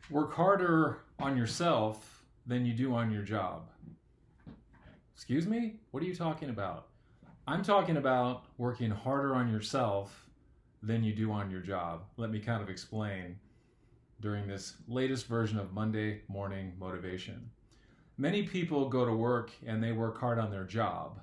Work harder on yourself than you do on your job. Excuse me? What are you talking about? I'm talking about working harder on yourself than you do on your job. Let me kind of explain during this latest version of Monday Morning Motivation. Many people go to work and they work hard on their job,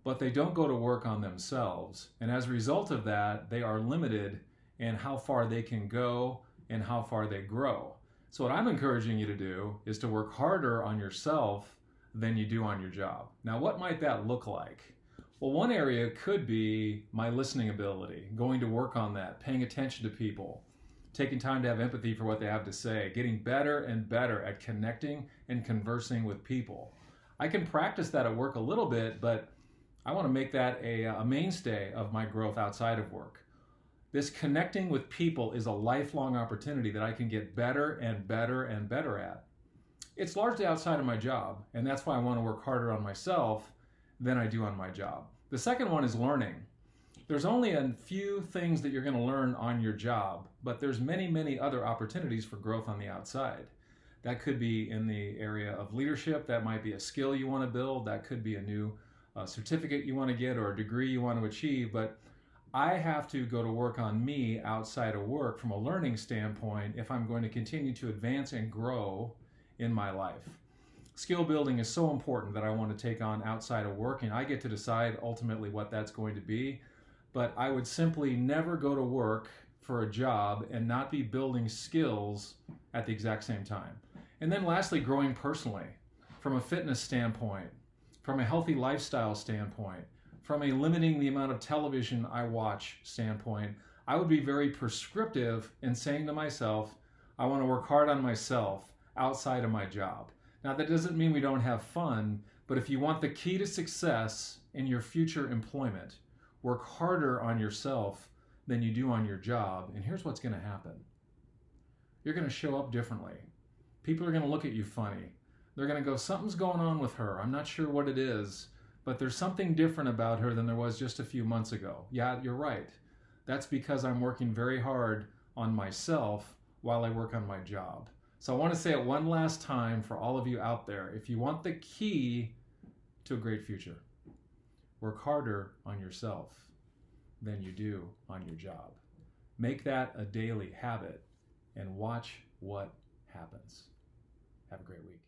but they don't go to work on themselves. And as a result of that, they are limited in how far they can go and how far they grow. So what I'm encouraging you to do is to work harder on yourself than you do on your job. Now, what might that look like? Well, one area could be my listening ability, going to work on that, paying attention to people, taking time to have empathy for what they have to say, getting better and better at connecting and conversing with people. I can practice that at work a little bit, but I want to make that a mainstay of my growth outside of work. This connecting with people is a lifelong opportunity that I can get better and better and better at. It's largely outside of my job, and that's why I want to work harder on myself than I do on my job. The second one is learning. There's only a few things that you're going to learn on your job, but there's many, many other opportunities for growth on the outside. That could be in the area of leadership. That might be a skill you want to build. That could be a new certificate you want to get or a degree you want to achieve. But I have to go to work on me outside of work from a learning standpoint if I'm going to continue to advance and grow in my life. Skill building is so important that I want to take on outside of work, and I get to decide ultimately what that's going to be. But I would simply never go to work for a job and not be building skills at the exact same time. And then lastly, growing personally from a fitness standpoint, from a healthy lifestyle standpoint, from a limiting the amount of television I watch standpoint. I would be very prescriptive in saying to myself, I want to work hard on myself outside of my job. Now, that doesn't mean we don't have fun, but if you want the key to success in your future employment, work harder on yourself than you do on your job. And here's what's going to happen. You're going to show up differently. People are going to look at you funny. They're going to go, something's going on with her. I'm not sure what it is, but there's something different about her than there was just a few months ago. Yeah, you're right. That's because I'm working very hard on myself while I work on my job. So I want to say it one last time for all of you out there. If you want the key to a great future, work harder on yourself than you do on your job. Make that a daily habit and watch what happens. Have a great week.